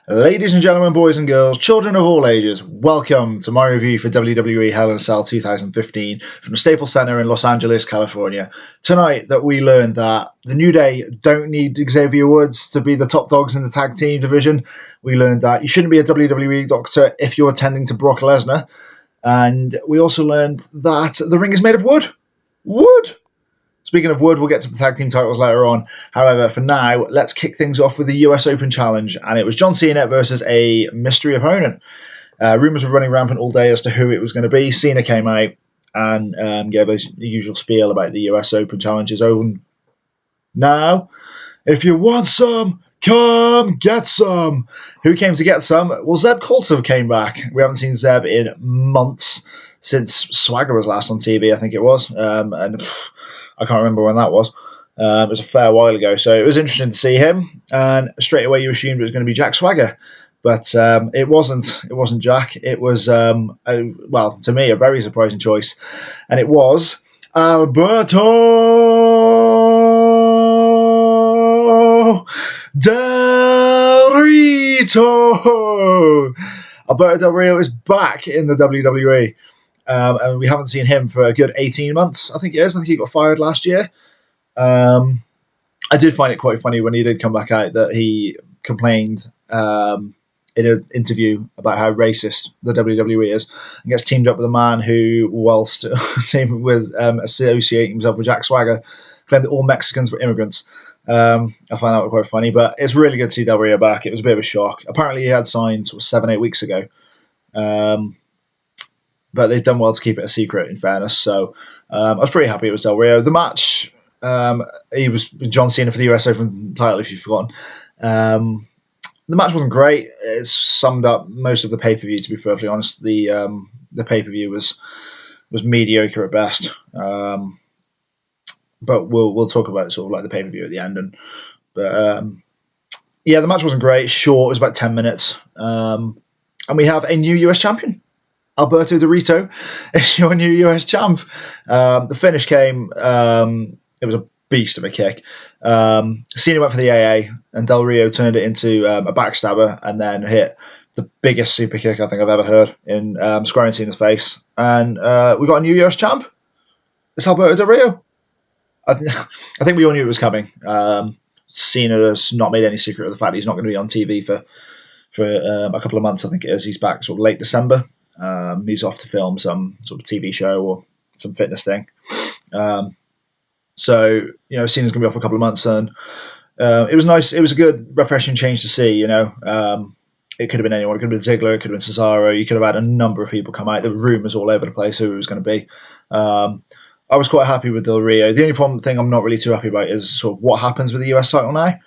Ladies and gentlemen, boys and girls, children of all ages, welcome to my review for WWE Hell in a Cell 2015 from the Staples Center in Los Angeles, California. Tonight that we learned that the New Day don't need Xavier Woods to be the top dogs in the tag team division. We learned that you shouldn't be a WWE doctor if you're attending to Brock Lesnar. And we also learned that the ring is made of wood. Wood! Speaking of wood, we'll get to the tag team titles later on. However, for now, let's kick things off with the US Open Challenge. And it was John Cena versus a mystery opponent. Rumors were running rampant all day as to who it was going to be. Cena came out and gave us the usual spiel about the US Open Challenge's own. Now, if you want some, come get some. Who came to get some? Well, Zeb Coulter came back. We haven't seen Zeb in months, since Swagger was last on TV, I think it was. And I can't remember when that was. It was a fair while ago, so it was interesting to see him. And straight away, you assumed it was going to be Jack Swagger, but it wasn't. It wasn't Jack. It was, well, to me, a very surprising choice, and it was Alberto Del Rio. Alberto Del Rio is back in the WWE. And we haven't seen him for a good 18 months, I think it is. I think he got fired last year. I did find it quite funny when he did come back out that he complained in an interview about how racist the WWE is and gets teamed up with a man who, whilst associating himself with Jack Swagger, claimed that all Mexicans were immigrants. I find that quite funny, but it's really good to see Del Rio back. It was a bit of a shock. Apparently, he had signed sort of 7-8 weeks ago. But they've done well to keep it a secret, in fairness. So I was pretty happy it was Del Rio. The match, he was John Cena for the US Open title, if you've forgotten. The match wasn't great. It summed up most of the pay-per-view, to be perfectly honest. The pay-per-view was mediocre at best. But we'll talk about sort of like the pay-per-view at the end. Yeah, the match wasn't great. Short, it was about 10 minutes. And we have a new US champion. Alberto Del Rio is your new US champ. The finish came, it was a beast of a kick. Cena went for the AA, and Del Rio turned it into a backstabber and then hit the biggest super kick I think I've ever heard in squaring Cena's face. And we got a new US champ. It's Alberto Del Rio. I think we all knew it was coming. Cena's not made any secret of the fact he's not going to be on TV for a couple of months, I think it is. He's back sort of late December. He's off to film some sort of TV show or some fitness thing. So, you know, Cena's going to be off for a couple of months, and it was nice. It was a good, refreshing change to see, you know. It could have been anyone. It could have been Ziggler. It could have been Cesaro. You could have had a number of people come out. There were rumours all over the place who it was going to be. I was quite happy with Del Rio. The only thing I'm not really too happy about is sort of what happens with the US title now.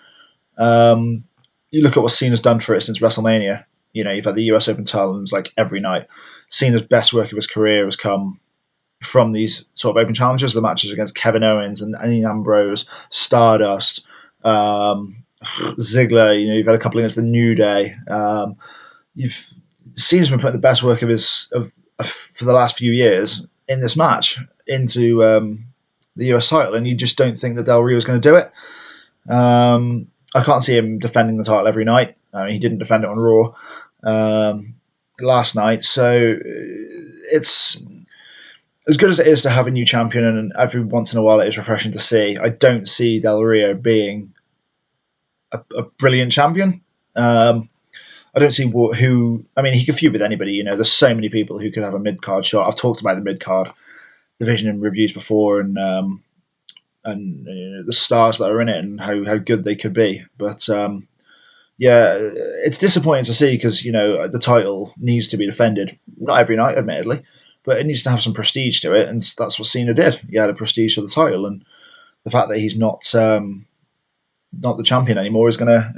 You look at what Cena's done for it since WrestleMania. You know, you've had the US Open challenge like every night. Cena's best work of his career has come from these sort of open challenges, the matches against Kevin Owens and Dean Ambrose, Stardust, Ziggler. You know, you've had a couple against the New Day. Cena's been putting the best work of for the last few years in this match into the US title, and you just don't think that Del Rio is going to do it. I can't see him defending the title every night. I mean, he didn't defend it on Raw last night, so it's as good as it is to have a new champion, and every once in a while it is refreshing to see. I don't see Del Rio being a brilliant champion. I don't see who. I mean, he could feud with anybody. You know, there's so many people who could have a mid card shot. I've talked about the mid card division in reviews before, and you know, the stars that are in it and how good they could be. But yeah, it's disappointing to see because, you know, the title needs to be defended. Not every night, admittedly, but it needs to have some prestige to it, and that's what Cena did. He had a prestige to the title, and the fact that he's not the champion anymore is going to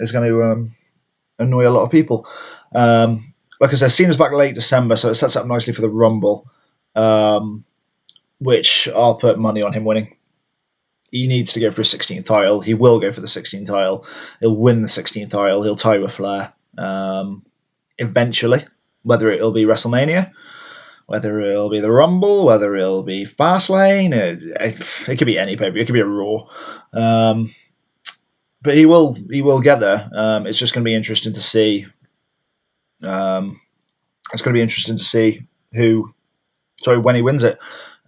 annoy a lot of people. Like I said, Cena's back late December, so it sets up nicely for the Rumble, which I'll put money on him winning. He needs to go for his 16th title. He will go for the 16th title. He'll win the 16th title. He'll tie with Flair eventually, whether it'll be WrestleMania, whether it'll be the Rumble, whether it'll be Fastlane. It could be any pay-per-view. It could be a Raw. but he will get there. It's just going to be interesting to see. Um, it's going to be interesting to see who, sorry, when he wins it.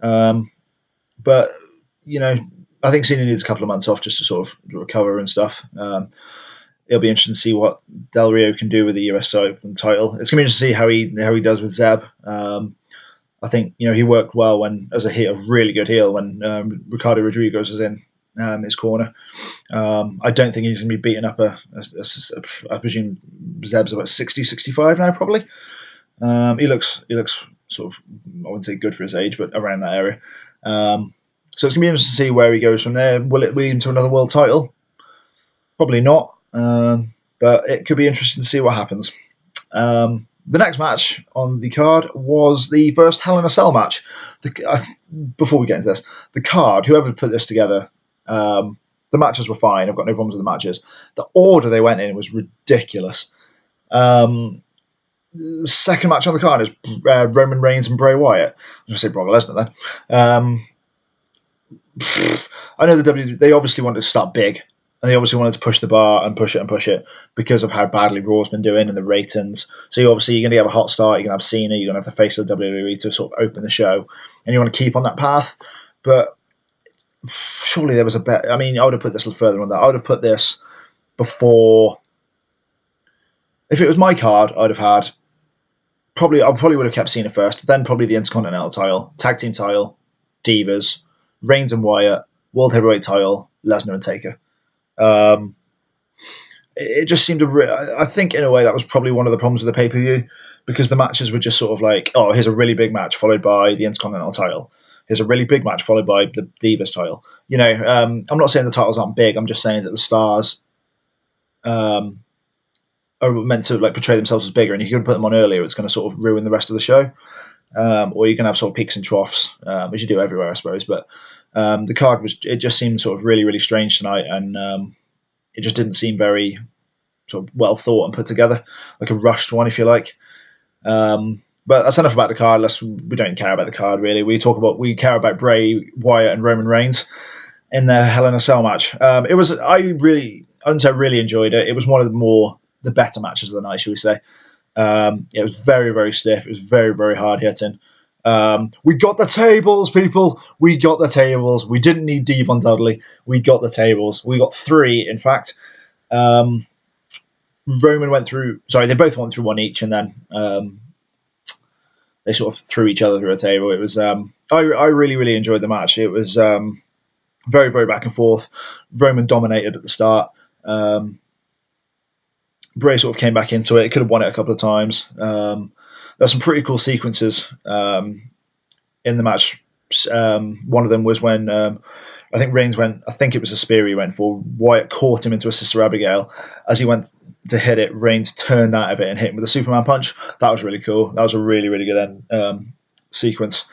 Um, but you know, I think Cena needs a couple of months off just to sort of recover and stuff. It'll be interesting to see what Del Rio can do with the US Open title. It's going to be interesting to see how he does with Zeb. I think he worked well when as a really good heel when Ricardo Rodriguez was in his corner. I don't think he's going to be beating up I presume Zeb's about 60, 65 now probably. He looks sort of, I wouldn't say good for his age, but around that area. So it's going to be interesting to see where he goes from there. Will it lead into another world title? Probably not. But it could be interesting to see what happens. The next match on the card was the first Hell in a Cell match. Before we get into this, the card, whoever put this together, the matches were fine. I've got no problems with the matches. The order they went in was ridiculous. Second match on the card is Roman Reigns and Bray Wyatt. I was going to say Brock Lesnar then. I know the WWE, they obviously wanted to start big. And they obviously wanted to push the bar and push it because of how badly Raw's been doing and the ratings. So you're going to have a hot start. You're going to have Cena. You're going to have the face of the WWE to sort of open the show, and you want to keep on that path. But surely there was a bet. I mean, I would have put this a little further on that. I would have put this before. If it was my card, I'd have had I probably would have kept Cena first, then probably the Intercontinental title, Tag Team title, Divas, Reigns and Wyatt, World Heavyweight title, Lesnar and Taker. It just seemed I think in a way that was probably one of the problems with the pay-per-view, because the matches were just sort of like, oh, here's a really big match followed by the Intercontinental title. Here's a really big match followed by the Divas title. I'm not saying the titles aren't big. I'm just saying that the stars are meant to like portray themselves as bigger, and if you could put them on earlier, it's going to sort of ruin the rest of the show. Or you can have sort of peaks and troughs, as you do everywhere, I suppose. But the card it just seemed sort of really, really strange tonight, and it just didn't seem very sort of well thought and put together, like a rushed one, if you like. But that's enough about the card. We don't care about the card really. We care about Bray Wyatt and Roman Reigns in the Hell in a Cell match. I wouldn't say I really enjoyed it. It was one of the better matches of the night, should we say? It was very, very stiff. It was very, very hard hitting. We got the tables, people. We got the tables. We didn't need Devon Dudley. We got the tables. We got 3, in fact. Roman went through. Sorry, they both went through one each, and then they sort of threw each other through a table. It was. I really, really enjoyed the match. It was very, very back and forth. Roman dominated at the start. Bray sort of came back into it. He could have won it a couple of times. There's some pretty cool sequences in the match. One of them was when I think Reigns went. I think it was a spear he went for. Wyatt caught him into a Sister Abigail. As he went to hit it, Reigns turned out of it and hit him with a Superman punch. That was really cool. That was a really, really good sequence.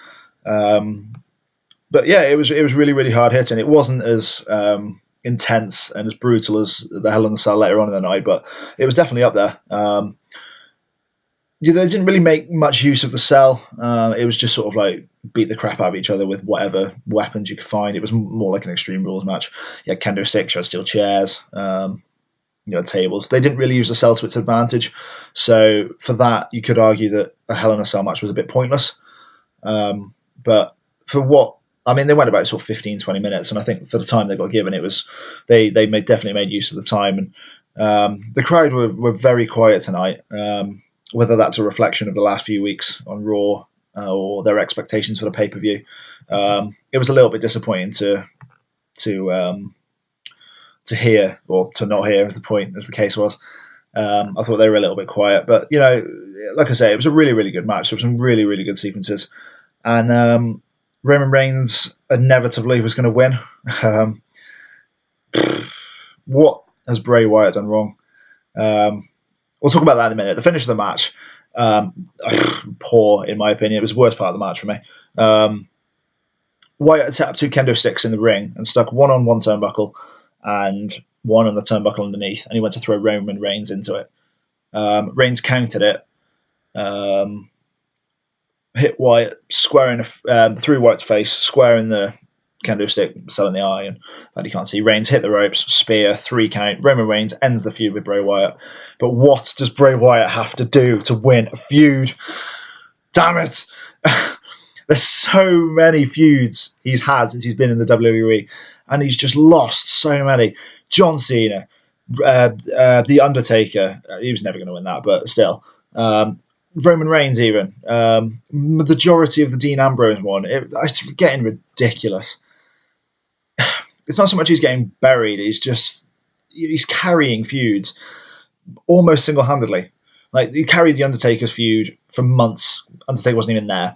But yeah, it was really, really hard hitting. It wasn't as intense and as brutal as the Hell in a Cell later on in the night, but it was definitely up there. They didn't really make much use of the cell. It was just sort of like beat the crap out of each other with whatever weapons you could find. It was more like an Extreme Rules match. You had kendo sticks, you had steel chairs, tables. They didn't really use the cell to its advantage. So for that, you could argue that a Hell in a Cell match was a bit pointless. But for what, I mean, they went about sort of 15, 20 minutes, and I think for the time they got given, it was they definitely made use of the time. And the crowd were very quiet tonight. Whether that's a reflection of the last few weeks on Raw or their expectations for the pay-per-view, it was a little bit disappointing to hear or to not hear, as the case was. I thought they were a little bit quiet, but like I say, it was a really, really good match. There were some really, really good sequences, and Roman Reigns inevitably was going to win. What has Bray Wyatt done wrong? We'll talk about that in a minute. The finish of the match, poor in my opinion. It was the worst part of the match for me. Wyatt had set up 2 kendo sticks in the ring and stuck one on one turnbuckle and one on the turnbuckle underneath, and he went to throw Roman Reigns into it. Reigns countered it, hit Wyatt square through Wyatt's face, square in the kendo stick selling the eye, and that you can't see. Reigns hit the ropes, spear, 3 count. Roman Reigns ends the feud with Bray Wyatt. But what does Bray Wyatt have to do to win a feud? Damn it! There's so many feuds he's had since he's been in the WWE, and he's just lost so many. John Cena, The Undertaker, he was never going to win that, but still. Roman Reigns, even. The majority of the Dean Ambrose one. It's getting ridiculous. It's not so much he's getting buried, he's carrying feuds almost single-handedly. Like, he carried The Undertaker's feud for months. Undertaker wasn't even there.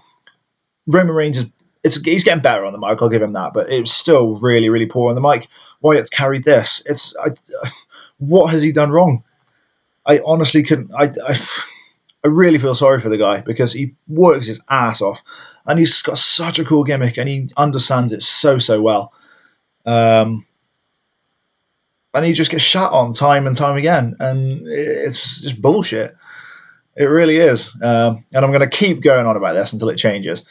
Roman Reigns he's getting better on the mic, I'll give him that, but it was still really, really poor on the mic. Wyatt's carried this. What has he done wrong? I honestly couldn't. I really feel sorry for the guy because he works his ass off, and he's got such a cool gimmick, and he understands it so well. And he just gets shot on time and time again, and it's just bullshit. It really is. And I'm going to keep going on about this until it changes.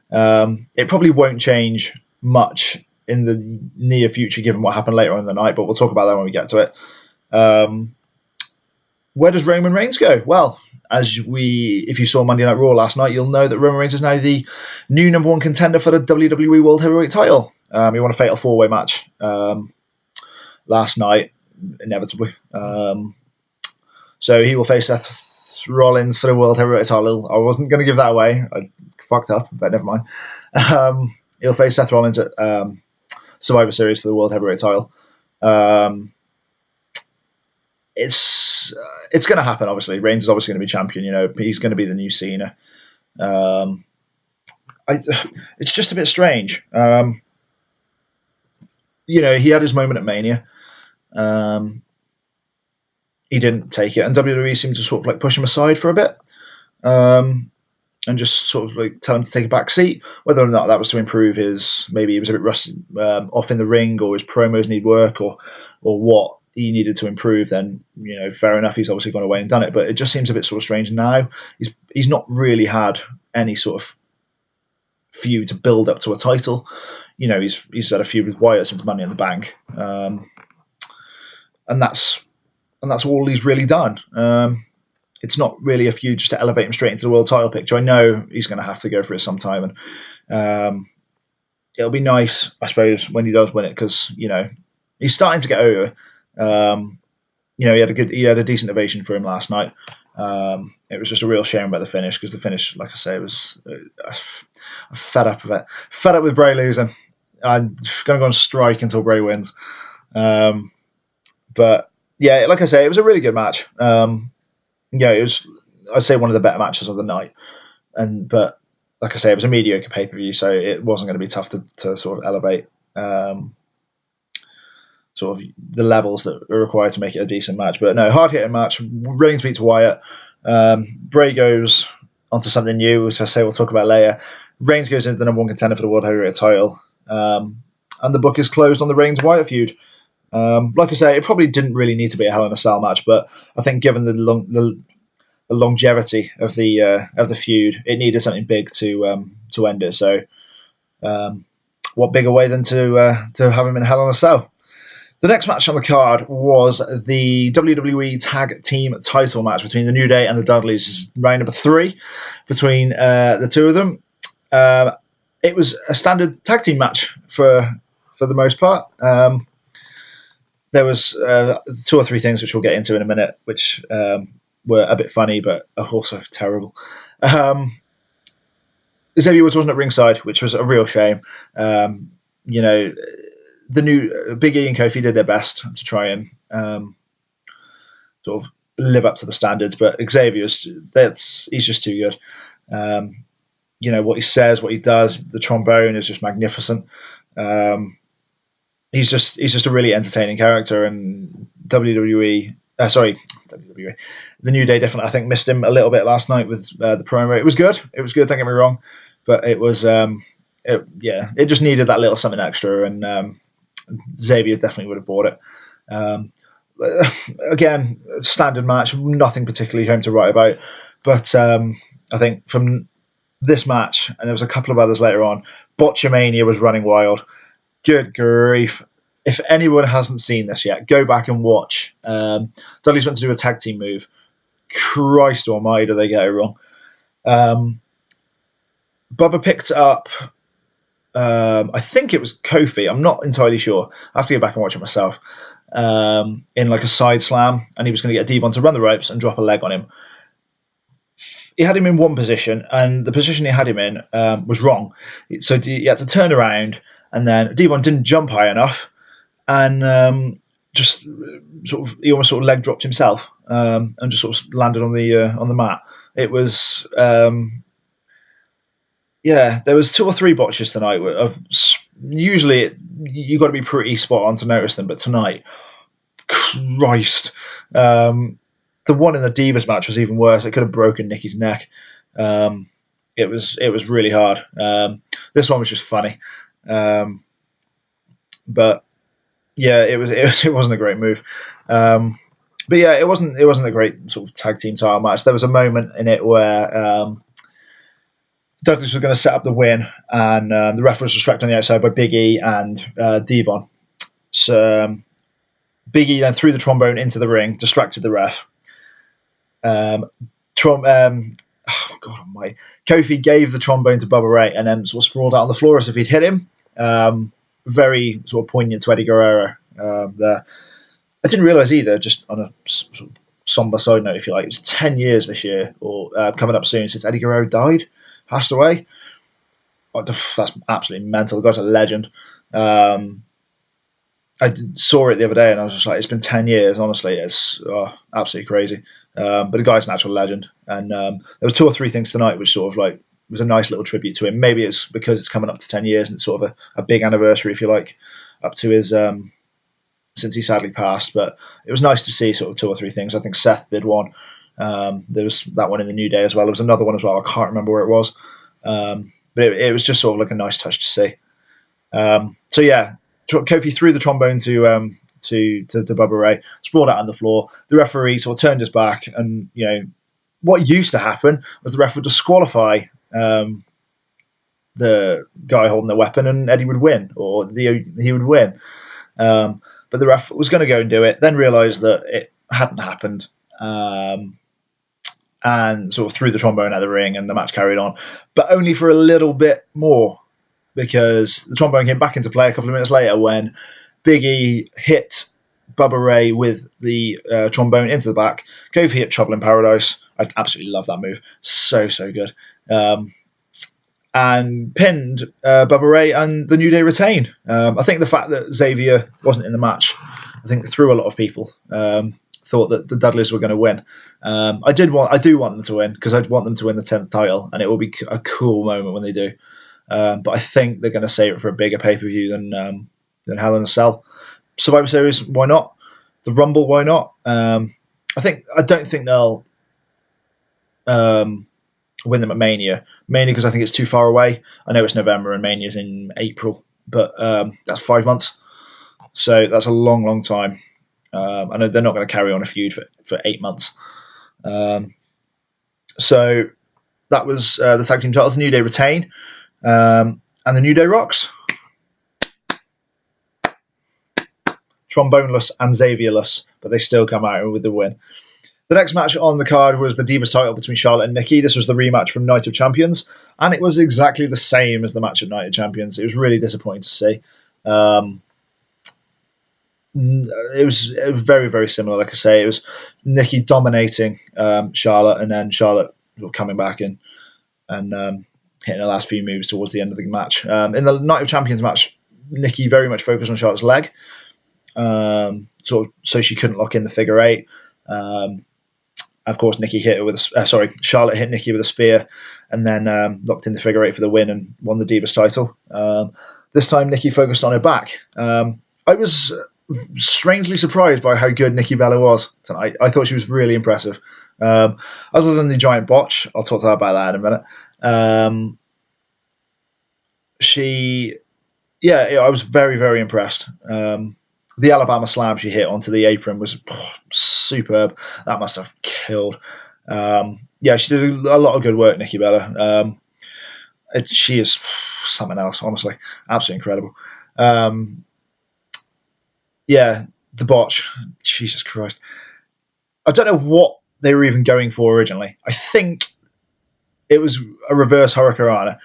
It probably won't change much in the near future, given what happened later on in the night, but we'll talk about that when we get to it. Where does Roman Reigns go? Well, if you saw Monday Night Raw last night, you'll know that Roman Reigns is now the new number 1 contender for the WWE World Heavyweight title. He won a fatal 4-way match last night, inevitably. So he will face Seth Rollins for the World Heavyweight title. I wasn't going to give that away. I fucked up, but never mind. He'll face Seth Rollins at Survivor Series for the World Heavyweight title. It's going to happen, obviously. Reigns is obviously going to be champion. He's going to be the new Cena. It's just a bit strange. He had his moment at Mania. He didn't take it, and WWE seemed to sort of like push him aside for a bit, and just sort of like tell him to take a back seat. Whether or not that was to improve maybe he was a bit rusty off in the ring, or his promos need work, or what he needed to improve, then fair enough. He's obviously gone away and done it, but it just seems a bit sort of strange now. He's not really had any sort of feud to build up to a title. He's had a feud with Wyatt since Money in the Bank, and that's all he's really done. It's not really a feud just to elevate him straight into the world title picture. I know he's going to have to go for it sometime, and it'll be nice, I suppose, when he does win it, because he's starting to get over. He had a decent ovation for him last night. It was just a real shame about the finish, because the finish, like I say, was I'm fed up of it. Fed up with Bray losing. I'm going to go on strike until Bray wins. But yeah, like I say, it was a really good match. It was, I'd say, one of the better matches of the night. But like I say, it was a mediocre pay-per-view, so it wasn't going to be tough to sort of elevate sort of the levels that are required to make it a decent match. But no, hard-hitting match. Reigns beats Wyatt. Bray goes onto something new, which I say we'll talk about later. Reigns goes into the number 1 contender for the World Heavyweight title. And the book is closed on the Reigns-Wyatt feud. Like I say, it probably didn't really need to be a Hell in a Cell match, but I think given the longevity of the feud, it needed something big to end it. So, what bigger way than to have him in Hell in a Cell? The next match on the card was the WWE Tag Team title match between the New Day and the Dudleys. Round number 3 between the two of them. It was a standard tag team match for the most part. There was 2 or 3 things which we'll get into in a minute, which were a bit funny, but are also terrible. Xavier Woods wasn't at ringside, which was a real shame. The new Big E and Kofi did their best to try and sort of live up to the standards, but Xavier's he's just too good. What he says, what he does, the trombone is just magnificent. He's just a really entertaining character, and WWE, the New Day definitely, I think, missed him a little bit last night with the promo. It was good, don't get me wrong, but it was it just needed that little something extra, and Xavier definitely would have bought it. Again, standard match, nothing particularly home to write about, but I think from this match, and there was a couple of others later on, Botchamania was running wild. Good grief. If anyone hasn't seen this yet, go back and watch. Dudley's went to do a tag team move. Christ almighty, do they get it wrong. Bubba picked up, I think it was Kofi. I'm not entirely sure. I have to go back and watch it myself. In like a side slam, and he was going to get Devon to run the ropes and drop a leg on him. He had him in one position, and the position he had him in was wrong. So he had to turn around, and then Devon didn't jump high enough, and just he almost sort of leg dropped himself, and just sort of landed on the mat. It was there was 2 or 3 botches tonight. Usually you got to be pretty spot on to notice them, but tonight, Christ. The one in the Divas match was even worse. It could have broken Nikki's neck. It was really hard. This one was just funny, but yeah, it wasn't a great move. But yeah, it wasn't a great sort of tag team title match. There was a moment in it where Douglas was going to set up the win, and the ref was distracted on the outside by Big E and Devon. So Big E then threw the trombone into the ring, distracted the ref. Oh God almighty. Kofi gave the trombone to Bubba Ray and then sort of sprawled out on the floor as if he'd hit him. Very sort of poignant to Eddie Guerrero there. I didn't realise either, just on a sort of somber side note, if you like, it's 10 years this year, or coming up soon, since Eddie Guerrero passed away. Oh, that's absolutely mental. The guy's a legend. I saw it the other day and I was just like, it's been 10 years, honestly. It's absolutely crazy. But the guy's an actual legend. And there was 2 or 3 things tonight which sort of like was a nice little tribute to him. Maybe it's because it's coming up to 10 years and it's sort of a big anniversary, if you like, up to his since he sadly passed. But it was nice to see sort of 2 or 3 things. I think Seth did one. There was that one in the New Day as well. There was another one as well. I can't remember where it was. But it was just sort of like a nice touch to see. So yeah, Kofi threw the trombone to Bubba Ray, sprawled out on the floor. The referee sort of turned his back, and what used to happen was the ref would disqualify the guy holding the weapon, and Eddie would win, or he would win. But the ref was going to go and do it, then realised that it hadn't happened, and sort of threw the trombone out of the ring, and the match carried on, but only for a little bit more, because the trombone came back into play a couple of minutes later when Big E hit Bubba Ray with the trombone into the back. Kofi hit Trouble in Paradise. I absolutely love that move. So good. And pinned Bubba Ray, and the New Day retain. I think the fact that Xavier wasn't in the match, I think threw a lot of people. Thought that the Dudleys were going to win. I do want them to win, because I'd want them to win the 10th title, and it will be a cool moment when they do. But I think they're going to save it for a bigger pay-per-view than Hell in a Cell. Survivor Series, why not? The Rumble, why not? I don't think they'll win them at Mania, mainly because I think it's too far away. I know it's November and Mania's in April, but that's 5 months, so that's a long time. I know they're not going to carry on a feud for 8 months. So that was the tag team titles. The New Day retain. And the New Day rocks. Tromboneless and Xavierless, but they still come out with the win. The next match on the card was the Divas title between Charlotte and Nikki. This was the rematch from Night of Champions, and it was exactly the same as the match at Night of Champions. It was really disappointing to see. It was very, very similar. Like I say, it was Nikki dominating Charlotte, and then Charlotte coming back and hitting the last few moves towards the end of the match. In the Night of Champions match, Nikki very much focused on Charlotte's leg, so she couldn't lock in the figure 8. Of course, Charlotte hit Nikki with a spear, and then locked in the figure 8 for the win and won the Divas title. This time, Nikki focused on her back. I was strangely surprised by how good Nikki Bella was tonight. I thought she was really impressive. Other than the giant botch, I'll talk to her about that in a minute. I was very, very impressed. The Alabama slam she hit onto the apron was superb. That must have killed. She did a lot of good work, Nikki Bella. She is something else, honestly. Absolutely incredible. Um, yeah, the botch. Jesus Christ. I don't know what they were even going for originally. I think it was a reverse hurricanrana,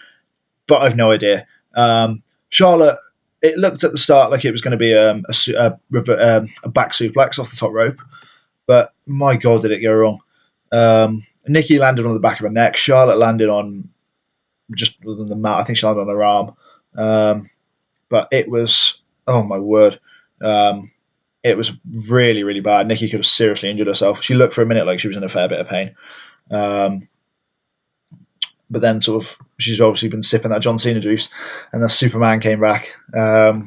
but I've no idea. Charlotte, it looked at the start like it was going to be a back suplex off the top rope, but my God, did it go wrong. Nikki landed on the back of her neck. Charlotte landed on just within the mat. I think she landed on her arm. But it was, oh my word. It was really, really bad. Nikki could have seriously injured herself. She looked for a minute like she was in a fair bit of pain. But then sort of she's obviously been sipping that John Cena juice, and the Superman came back. But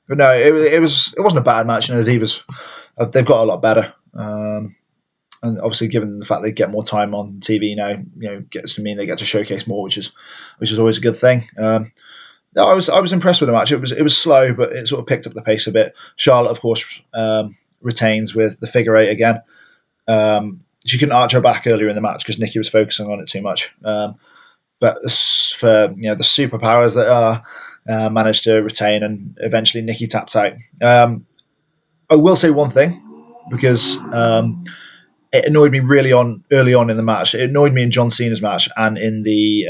no, it wasn't a bad match. The Divas, they've got a lot better. And obviously, given the fact they get more time on TV now, gets to mean they get to showcase more, which is always a good thing. No, I was impressed with the match. It was slow, but it sort of picked up the pace a bit. Charlotte, of course, retains with the figure eight again. She couldn't arch her back earlier in the match because Nikki was focusing on it too much. But for the superpowers that are managed to retain, and eventually Nikki taps out. I will say one thing because it annoyed me really early on in the match. It annoyed me in John Cena's match and in the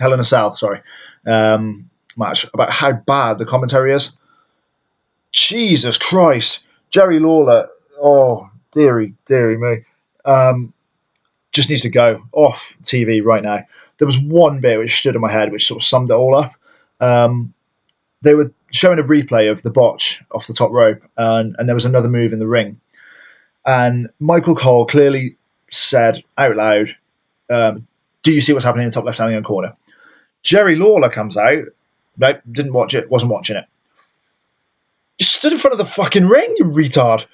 Hell in a Cell, match about how bad the commentary is. Jesus Christ, Jerry Lawler. Oh, dearie me. Just needs to go off TV right now. There was one bit which stood in my head, which sort of summed it all up. They were showing a replay of the botch off the top rope, and there was another move in the ring. And Michael Cole clearly said out loud, do you see what's happening in the top left-hand corner? Jerry Lawler comes out. Nope, didn't watch it, wasn't watching it. You stood in front of the fucking ring, you retard.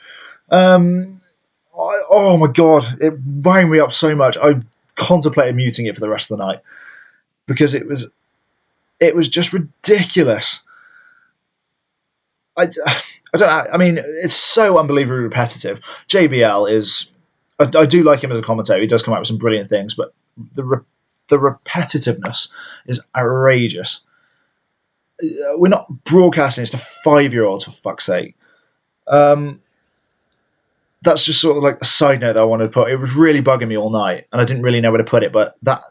Oh my God, it wound me up so much. I contemplated muting it for the rest of the night because it was just ridiculous. I don't know. I mean, it's so unbelievably repetitive. JBL is. I do like him as a commentator. He does come out with some brilliant things, but the repetitiveness is outrageous. We're not broadcasting this to 5-year-olds, for fuck's sake. That's just sort of like a side note that I wanted to put. It was really bugging me all night, and I didn't really know where to put it. But that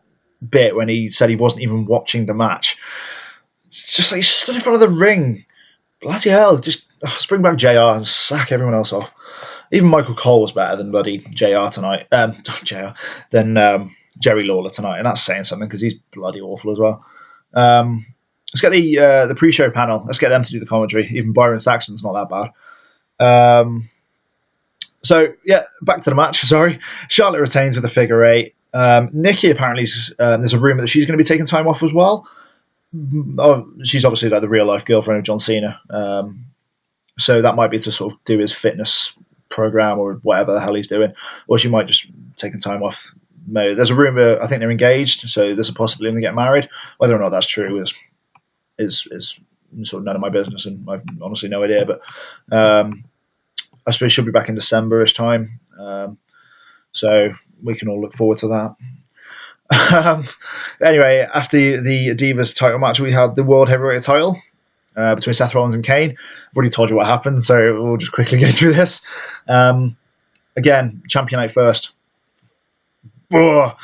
bit when he said he wasn't even watching the match, it's just like he stood in front of the ring. Bloody hell! Just bring back JR and sack everyone else off. Even Michael Cole was better than bloody JR tonight. Than Jerry Lawler tonight, and that's saying something because he's bloody awful as well. Let's get the pre-show panel. Let's get them to do the commentary. Even Byron Saxton's not that bad. So yeah, back to the match. Sorry, Charlotte retains with a figure eight. Nikki apparently there's a rumor that she's going to be taking time off as well. She's obviously like the real life girlfriend of John Cena. So that might be to sort of do his fitness program or whatever the hell he's doing, or she might just taking time off. There's a rumor. I think they're engaged, so there's a possibility they get married. Whether or not that's true is sort of none of my business, and I've honestly no idea. But I suppose she'll be back in December-ish time, so we can all look forward to that. Anyway, after the Divas title match, we had the World Heavyweight title between Seth Rollins and Kane. I've already told you what happened, so we'll just quickly go through this. Again, champion out first. Oh,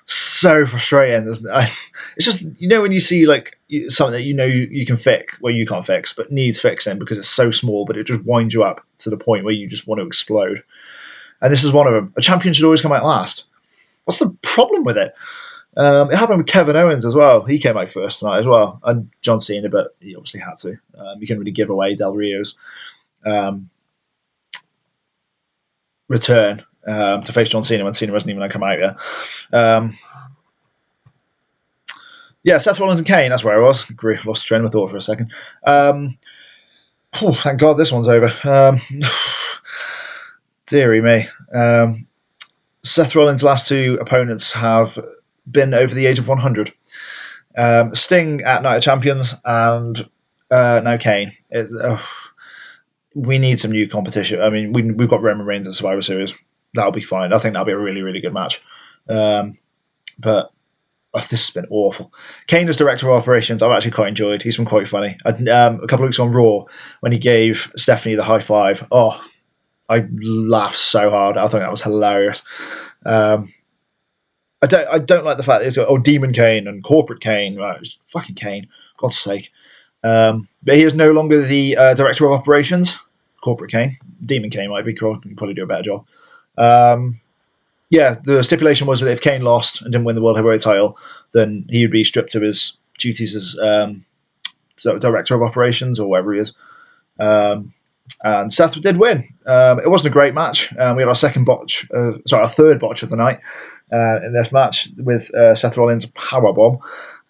so frustrating, isn't it? It's just, when you see like something that you can fix, well, you can't fix, but needs fixing because it's so small, but it just winds you up to the point where you just want to explode. And this is one of them. A champion should always come out last. What's the problem with it? It happened with Kevin Owens as well. He came out first tonight as well, and John Cena, but he obviously had to. You couldn't really give away Del Rio's return to face John Cena when Cena wasn't even going to come out yet. Yeah, Seth Rollins and Kane, that's where I was. Lost train of thought for a second. Thank God this one's over. Deary me. Seth Rollins' last two opponents have been over the age of 100. Sting at Night of Champions and now Kane. We need some new competition. I mean, we've got Roman Reigns at Survivor Series. That'll be fine. I think that'll be a really, really good match. But this has been awful. Kane as director of operations, I've actually quite enjoyed. He's been quite funny. A couple of weeks on Raw when he gave Stephanie the high five. Oh, I laughed so hard. I thought that was hilarious. I don't like the fact that it's got Demon Kane and Corporate Kane. Right, it's fucking Kane, God's sake. But he is no longer the director of operations. Corporate Kane, Demon Kane might be. Could probably do a better job. Yeah, the stipulation was that if Kane lost and didn't win the World Heavyweight title, then he would be stripped of his duties as director of operations or whatever he is. And Seth did win. It wasn't a great match. We had our our third botch of the night in this match with Seth Rollins' powerbomb.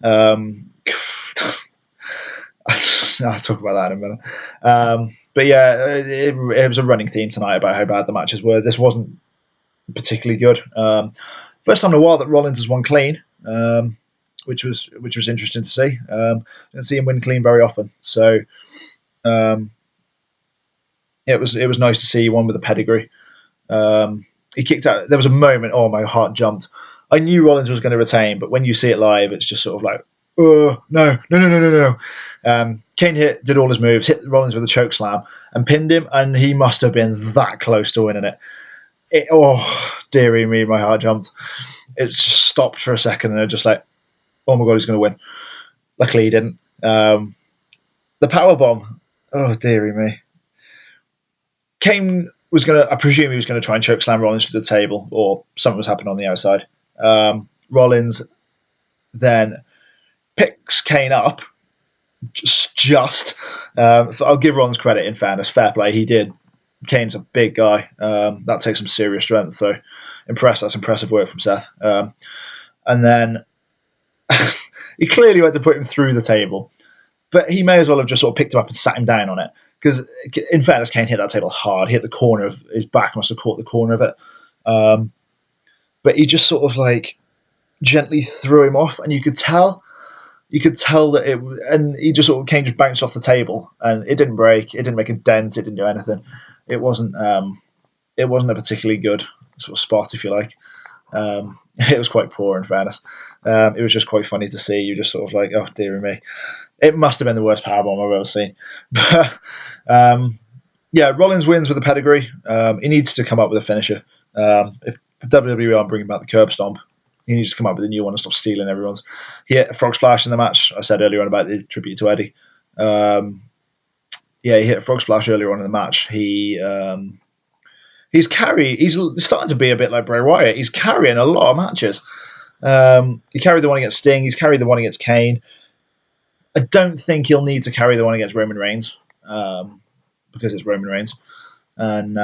I'll talk about that in a minute. But yeah, it was a running theme tonight about how bad the matches were. This wasn't particularly good. First time in a while that Rollins has won clean, which was interesting to see. Didn't see him win clean very often, so it was nice to see he won with a pedigree. He kicked out. There was a moment. Oh, my heart jumped. I knew Rollins was going to retain, but when you see it live, it's just sort of like, oh no. Kane did all his moves, hit Rollins with a choke slam, and pinned him, and he must have been that close to winning it. Oh, dearie me, my heart jumped. It just stopped for a second, and they're just like, oh my god, he's going to win. Luckily, he didn't. The powerbomb. Oh, dearie me. Kane was going to, I presume he was going to try and choke slam Rollins to the table, or something was happening on the outside. Rollins then picks Kane up. I'll give Rollins credit, in fairness, fair play. He did. Kane's a big guy. That takes some serious strength. So, that's impressive work from Seth. And then he clearly went to put him through the table, but he may as well have just sort of picked him up and sat him down on it. Because, in fairness, Kane hit that table hard. He hit the corner of his back, must have caught the corner of it. But he just sort of like gently threw him off, and you could tell that it. And he just sort of Kane just bounced off the table, and it didn't break. It didn't make a dent. It didn't do anything. It wasn't a particularly good sort of spot, if you like. It was quite poor, in fairness. It was just quite funny to see. You just sort of like, oh dear me. It must have been the worst powerbomb I've ever seen. Yeah, Rollins wins with a pedigree. He needs to come up with a finisher. If the WWE aren't bringing back the curb stomp, he needs to come up with a new one and stop stealing everyone's. He hit a frog splash in the match. I said earlier on about the tribute to Eddie. He hit a frog splash earlier on in the match. He's starting to be a bit like Bray Wyatt. He's carrying a lot of matches. He carried the one against Sting. He's carried the one against Kane. I don't think he'll need to carry the one against Roman Reigns because it's Roman Reigns. And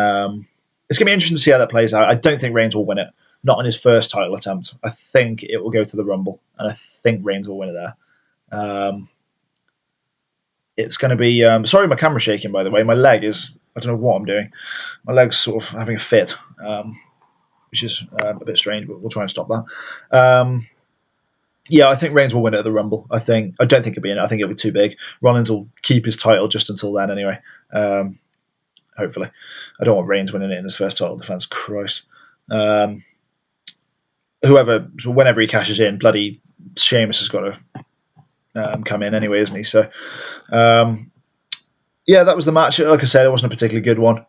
it's going to be interesting to see how that plays out. I don't think Reigns will win it. Not on his first title attempt. I think it will go to the Rumble. And I think Reigns will win it there. It's going to be... sorry, my camera's shaking, by the way. My leg is... I don't know what I'm doing. My leg's sort of having a fit, which is a bit strange, but we'll try and stop that. Yeah, I think Reigns will win it at the Rumble. I don't think it'll be in it. I think it'll be too big. Rollins will keep his title just until then anyway. Hopefully. I don't want Reigns winning it in his first title defense. Christ. Whenever he cashes in, bloody Sheamus has got to come in anyway, isn't he? So, yeah, that was the match. Like I said, it wasn't a particularly good one.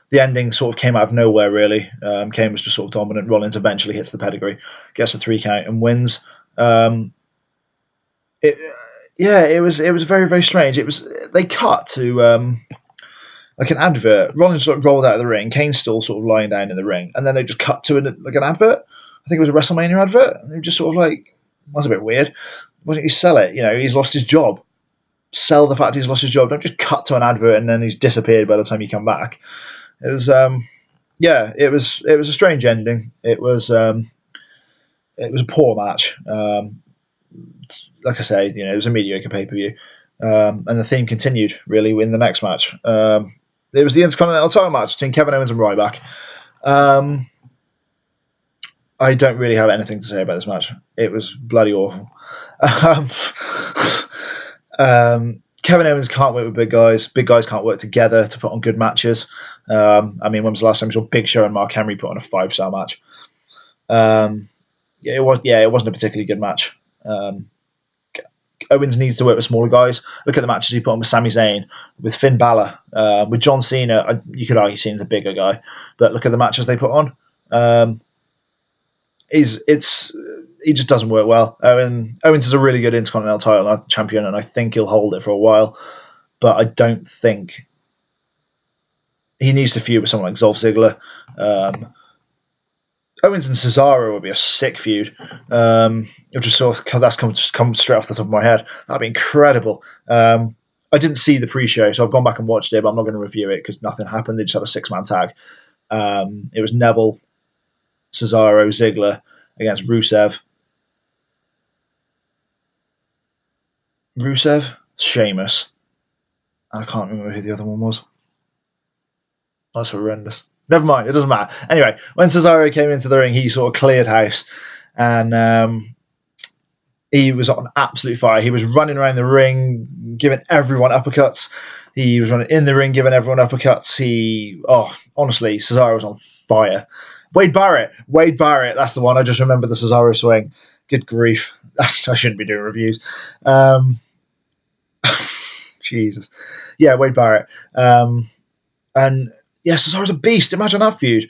The ending sort of came out of nowhere, really. Kane was just sort of dominant. Rollins eventually hits the pedigree, gets a 3 count, and wins. It was very, very strange. They cut to like an advert. Rollins sort of rolled out of the ring. Kane's still sort of lying down in the ring, and then they just cut to an advert. I think it was a WrestleMania advert, and they were just sort of like, that's a bit weird. Why don't you sell it? He's lost his job. Sell the fact he's lost his job. Don't just cut to an advert and then he's disappeared by the time you come back. It was it was a strange ending. It was a poor match. Like I say, it was a mediocre pay-per-view. And the theme continued really in the next match. It was the Intercontinental title match between Kevin Owens and Ryback. I don't really have anything to say about this match. It was bloody awful. Kevin Owens can't work with big guys. Big guys can't work together to put on good matches. When was the last time we saw Big Show and Mark Henry put on a 5-star match? it was. Yeah, it wasn't a particularly good match. Owens needs to work with smaller guys. Look at the matches he put on with Sami Zayn, with Finn Balor, with John Cena. You could argue Cena's a bigger guy, but look at the matches they put on. He just doesn't work well. Owens is a really good Intercontinental title champion, and I think he'll hold it for a while. But I don't think he needs to feud with someone like Dolph Ziggler. Owens and Cesaro would be a sick feud. It just sort of that's come straight off the top of my head. That'd be incredible. I didn't see the pre-show, so I've gone back and watched it, but I'm not going to review it because nothing happened. They just had a 6-man tag. It was Neville, Cesaro, Ziggler against Rusev, Sheamus, and I can't remember who the other one was. That's horrendous. Never mind, it doesn't matter. Anyway, when Cesaro came into the ring, he sort of cleared house, and he was on absolute fire. He was running around the ring, giving everyone uppercuts. He was running in the ring, giving everyone uppercuts. Honestly, Cesaro was on fire. Wade Barrett, that's the one. I just remember the Cesaro swing. Good grief. I shouldn't be doing reviews. Jesus. Yeah, Wade Barrett. And yeah, Cesaro's a beast. Imagine that feud.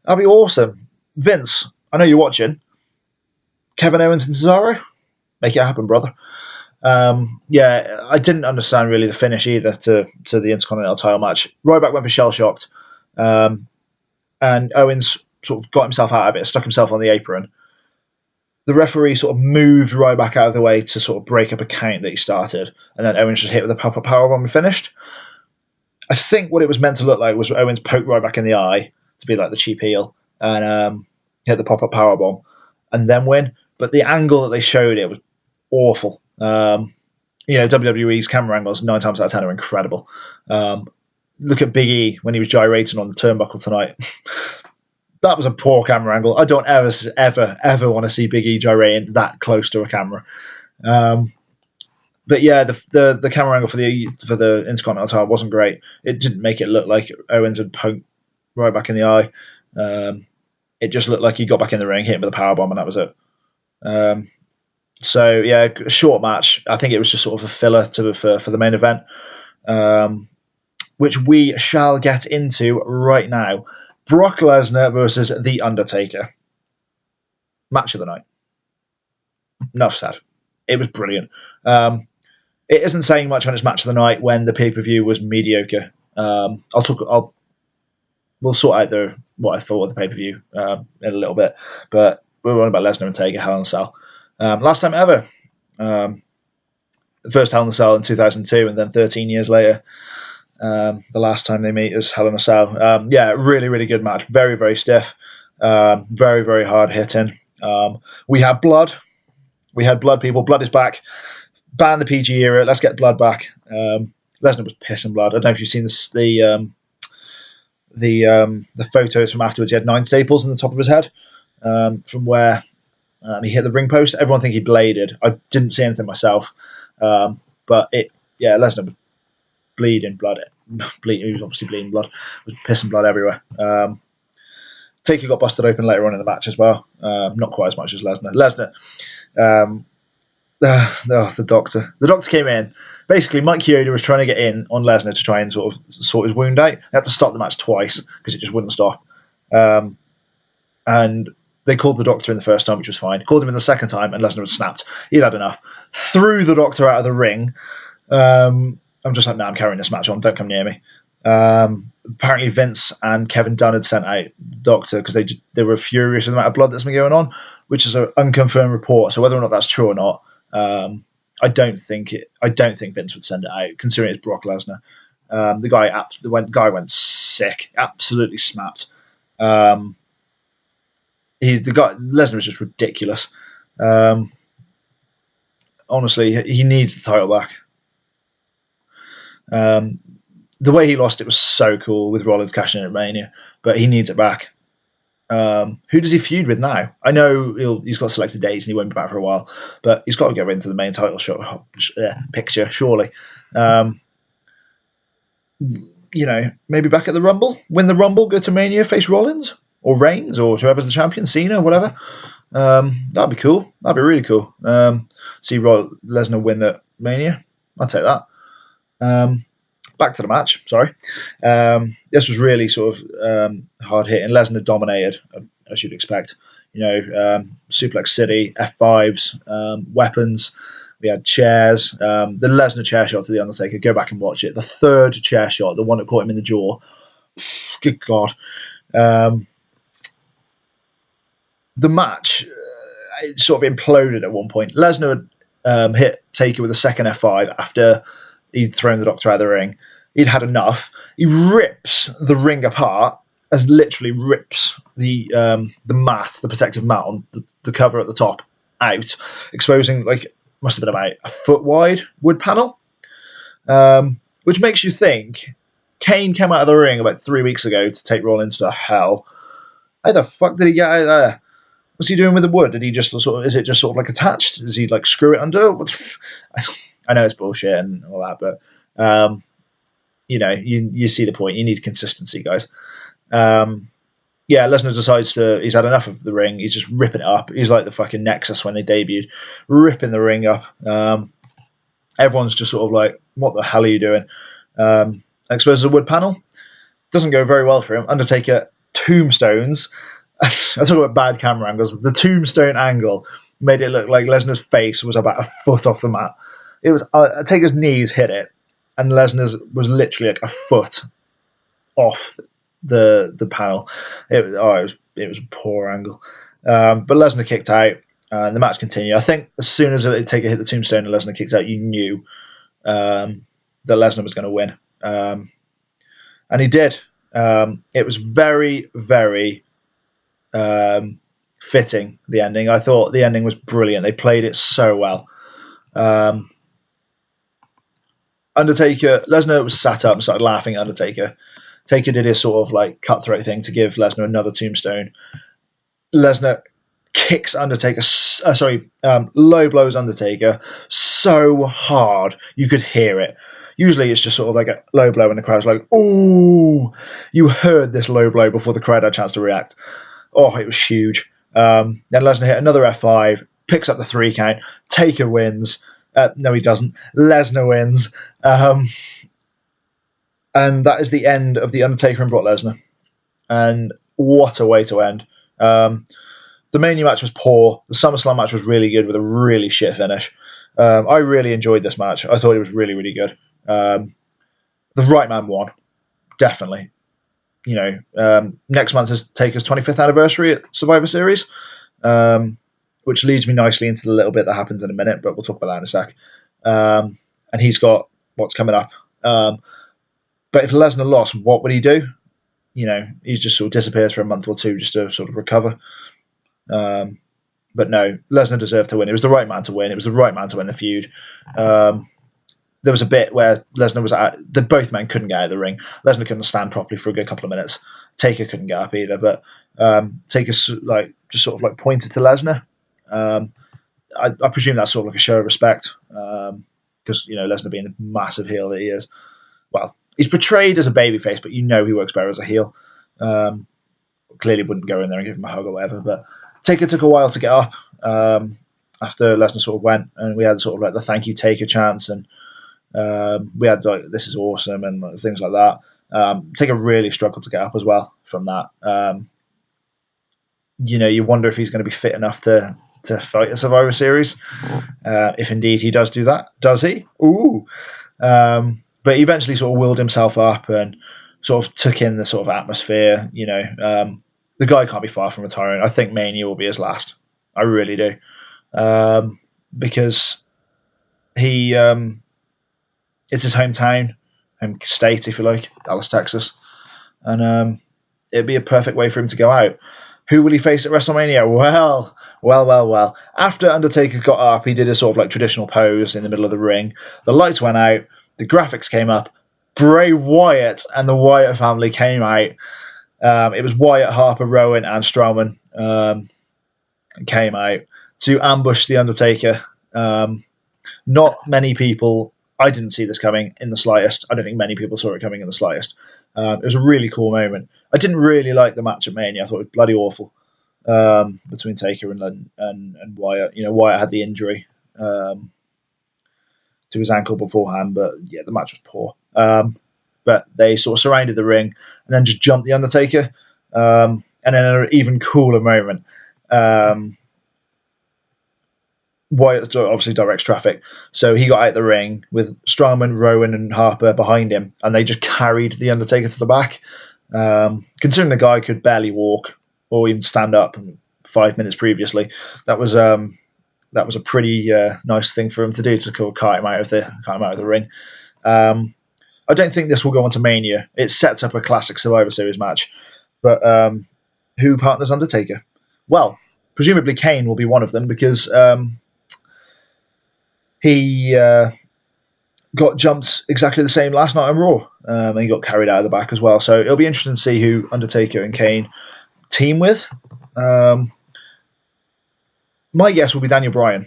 That'd be awesome. Vince, I know you're watching. Kevin Owens and Cesaro? Make it happen, brother. Yeah, I didn't understand really the finish either to the Intercontinental title match. Ryback went for shell shocked. And Owens sort of got himself out of it, stuck himself on the apron. The referee sort of moved Ryback out of the way to sort of break up a count that he started. And then Owens just hit with a pop-up powerbomb and finished. I think what it was meant to look like was Owens poked Ryback in the eye to be like the cheap heel and hit the pop-up powerbomb and then win. But the angle that they showed it was awful. WWE's camera angles 9 times out of 10 are incredible. Look at Big E when he was gyrating on the turnbuckle tonight. That was a poor camera angle. I don't ever want to see Big E gyrating that close to a camera. But yeah, the camera angle for the Intercontinental title wasn't great. It didn't make it look like Owens had poked Ryback in the eye. It just looked like he got back in the ring, hit him with a powerbomb, and that was it. So yeah, a short match. I think it was just sort of a filler for the main event, which we shall get into right now. Brock Lesnar versus The Undertaker. Match of the night. Enough said. It was brilliant. It isn't saying much when it's match of the night when the pay-per-view was mediocre. We'll sort out what I thought of the pay-per-view in a little bit, but we're on about Lesnar and Taker, Hell in a Cell. Last time ever. The first Hell in a Cell in 2002, and then 13 years later, the last time they meet is Hell in a Cell. Yeah, really, really good match. Very, very stiff. Very, very hard hitting. We had blood. We had blood, people. Blood is back. Ban the PG era. Let's get blood back. Lesnar was pissing blood. I don't know if you've seen the photos from afterwards. He had 9 staples on the top of his head from where he hit the ring post. Everyone think he bladed. I didn't see anything myself, but Lesnar was bleeding blood. He was obviously bleeding blood. Was pissing blood everywhere. Taker got busted open later on in the match as well. Not quite as much as Lesnar. The Doctor. The Doctor came in. Basically, Mike Chioda was trying to get in on Lesnar to try and sort of sort his wound out. They had to stop the match twice because it just wouldn't stop. And they called the Doctor in the first time, which was fine. Called him in the second time, and Lesnar had snapped. He'd had enough. Threw the Doctor out of the ring. I'm just like, I'm carrying this match on. Don't come near me. Apparently, Vince and Kevin Dunn had sent out the Doctor because they were furious with the amount of blood that's been going on, which is an unconfirmed report. So whether or not that's true or not, I don't think Vince would send it out, considering it's Brock Lesnar. The guy went sick, absolutely snapped. Lesnar was just ridiculous. Honestly, he needs the title back. The way he lost it was so cool with Rollins cashing in at Mania, but he needs it back. Who does he feud with now? I know he's got selected dates and he won't be back for a while, but he's got to go into the main title picture, surely. Maybe back at the Rumble, win the Rumble, go to Mania, face Rollins or Reigns or whoever's the champion, Cena, whatever. That'd be cool. That'd be really cool. See Lesnar win the Mania. I'll take that. Back to the match. Sorry. This was really sort of hard hitting. Lesnar dominated, as you'd expect. Suplex City, F5s, weapons. We had chairs. The Lesnar chair shot to the Undertaker. Go back and watch it. The third chair shot, the one that caught him in the jaw. Good God. The match it sort of imploded at one point. Lesnar had hit Taker with a second F5 after he'd thrown the Doctor out of the ring. He'd had enough. He rips the ring apart, as literally rips the mat, the protective mat on the cover at the top out, exposing must have been about a foot wide wood panel, which makes you think Kane came out of the ring about 3 weeks ago to take Rollins to hell. How the fuck did he get out of there? What's he doing with the wood? Did he just is it just sort of attached? Does he screw it under? I know it's bullshit and all that, but you see the point. You need consistency, guys. Lesnar decides he's had enough of the ring. He's just ripping it up. He's like the fucking Nexus when they debuted, ripping the ring up. Everyone's just sort of like, what the hell are you doing? Exposes a wood panel. Doesn't go very well for him. Undertaker tombstones. I talk about bad camera angles. The tombstone angle made it look like Lesnar's face was about a foot off the mat. It was Taker's knees hit it, and Lesnar's was literally a foot off the panel. It was a poor angle. But Lesnar kicked out, and the match continued. I think as soon as Taker hit the tombstone and Lesnar kicked out, you knew that Lesnar was going to win, and he did. It was very, very fitting, the ending. I thought the ending was brilliant. They played it so well. Lesnar was sat up and started laughing at Undertaker. Taker did his sort of cutthroat thing to give Lesnar another tombstone. Lesnar kicks Undertaker, low blows Undertaker so hard you could hear it. Usually it's just sort of a low blow and the crowd's like, oh, you heard this low blow before the crowd had a chance to react. Oh, it was huge. Then Lesnar hit another F5, picks up the 3 count. Taker wins. No, he doesn't. Lesnar wins. And that is the end of The Undertaker and Brock Lesnar. And what a way to end. The Mania match was poor. The SummerSlam match was really good with a really shit finish. I really enjoyed this match. I thought it was really, really good. The right man won. Definitely. Next month is Taker's 25th anniversary at Survivor Series, which leads me nicely into the little bit that happens in a minute, but we'll talk about that in a sec. And he's got what's coming up. But if Lesnar lost, what would he do? He just sort of disappears for a month or two just to sort of recover. But no, Lesnar deserved to win. It was the right man to win. It was the right man to win the feud. There was a bit where Lesnar was both men couldn't get out of the ring. Lesnar couldn't stand properly for a good couple of minutes. Taker couldn't get up either, but Taker just sort of pointed to Lesnar. I presume that's sort of a show of respect because Lesnar being the massive heel that he is. Well, he's portrayed as a babyface, but he works better as a heel. Clearly wouldn't go in there and give him a hug or whatever, but Taker took a while to get up after Lesnar sort of went, and we had sort of the thank you Taker chants, and we had this is awesome and things like that. Taker really struggled to get up as well from that. You wonder if he's going to be fit enough to fight a Survivor Series. If indeed he does do that. Does he? Ooh. But he eventually sort of willed himself up and sort of took in the sort of atmosphere. The guy can't be far from retiring. I think Mania will be his last. I really do. Because he... it's his hometown, home state, if you like, Dallas, Texas. And it'd be a perfect way for him to go out. Who will he face at WrestleMania? Well. After Undertaker got up, he did a sort of traditional pose in the middle of the ring. The lights went out. The graphics came up. Bray Wyatt and the Wyatt family came out. It was Wyatt, Harper, Rowan, and Strowman came out to ambush The Undertaker. Not many people... I didn't see this coming in the slightest. I don't think many people saw it coming in the slightest. It was a really cool moment. I didn't really like the match at Mania. I thought it was bloody awful. between Taker and Wyatt. You know, Wyatt had the injury to his ankle beforehand, but yeah, the match was poor. But they sort of surrounded the ring and then just jumped the Undertaker. And then an even cooler moment. Wyatt obviously directs traffic, so he got out of the ring with Strowman, Rowan, and Harper behind him, and they just carried the Undertaker to the back. Considering the guy could barely walk or even stand up 5 minutes previously, that was a pretty nice thing for him to do to cart him out of the ring. I don't think this will go on to Mania. It sets up a classic Survivor Series match, but who partners Undertaker? Well, presumably Kane will be one of them because he got jumped exactly the same last night on Raw, and he got carried out of the back as well. So it'll be interesting to see who Undertaker and Kane team with. My guess will be Daniel Bryan.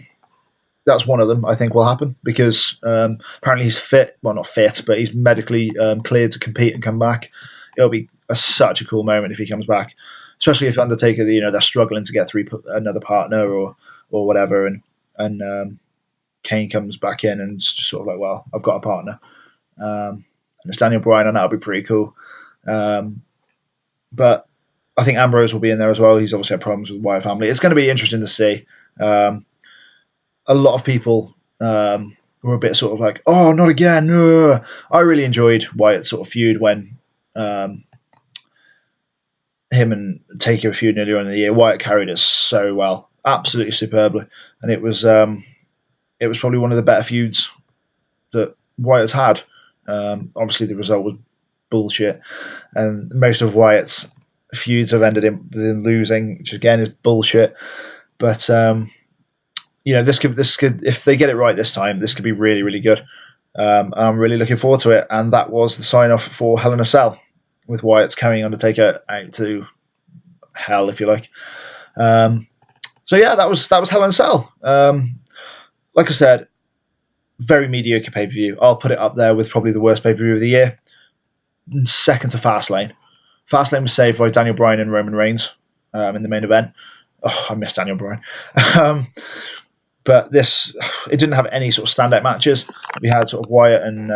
That's one of them I think will happen because apparently he's fit. Well, not fit, but he's medically cleared to compete and come back. It'll be such a cool moment if he comes back, especially if Undertaker, they're struggling to get through another partner or whatever, and Kane comes back in and it's just sort of like, well, I've got a partner, and it's Daniel Bryan, and that'll be pretty cool. But I think Ambrose will be in there as well. He's obviously had problems with the Wyatt family. It's going to be interesting to see. A lot of people were a bit sort of like, oh, not again. I really enjoyed Wyatt's sort of feud when him and Taker feud earlier on in the year. Wyatt carried it so well, absolutely superbly, and it was probably one of the better feuds that Wyatt's had. Obviously, the result was bullshit, and most of Wyatt's feuds have ended in losing, which again is bullshit. But this could, if they get it right this time, this could be really, really good. I'm really looking forward to it. And that was the sign off for Hell in a Cell, with Wyatt's carrying Undertaker out to hell, if you like. So yeah, that was Hell in a Cell. Like I said, very mediocre pay per view. I'll put it up there with probably the worst pay per view of the year. Second to Fastlane. Fastlane was saved by Daniel Bryan and Roman Reigns in the main event. Oh, I miss Daniel Bryan. But it didn't have any sort of standout matches. We had sort of Wyatt and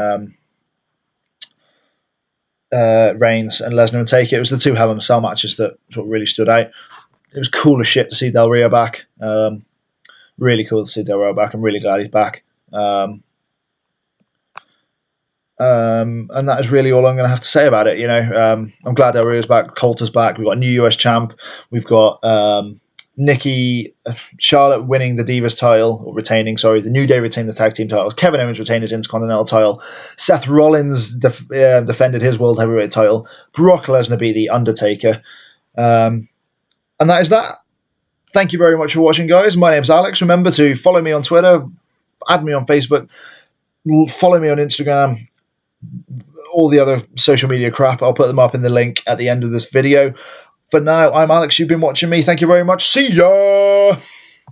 Reigns and Lesnar and Taker. It was the two Hell in a Cell matches that sort of really stood out. It was cool as shit to see Del Rio back. Really cool to see Del Rio back. I'm really glad he's back. And that is really all I'm going to have to say about it. I'm glad Del Rio's back. Coulter's back. We've got a new US champ. We've got Charlotte winning the Divas title, or retaining, sorry. The New Day retained the tag team titles. Kevin Owens retained his Intercontinental title. Seth Rollins defended his World Heavyweight title. Brock Lesnar beat The Undertaker. And that is that. Thank you very much for watching, guys. My name's Alex. Remember to follow me on Twitter, add me on Facebook, follow me on Instagram, all the other social media crap. I'll put them up in the link at the end of this video. For now, I'm Alex. You've been watching me. Thank you very much. See ya!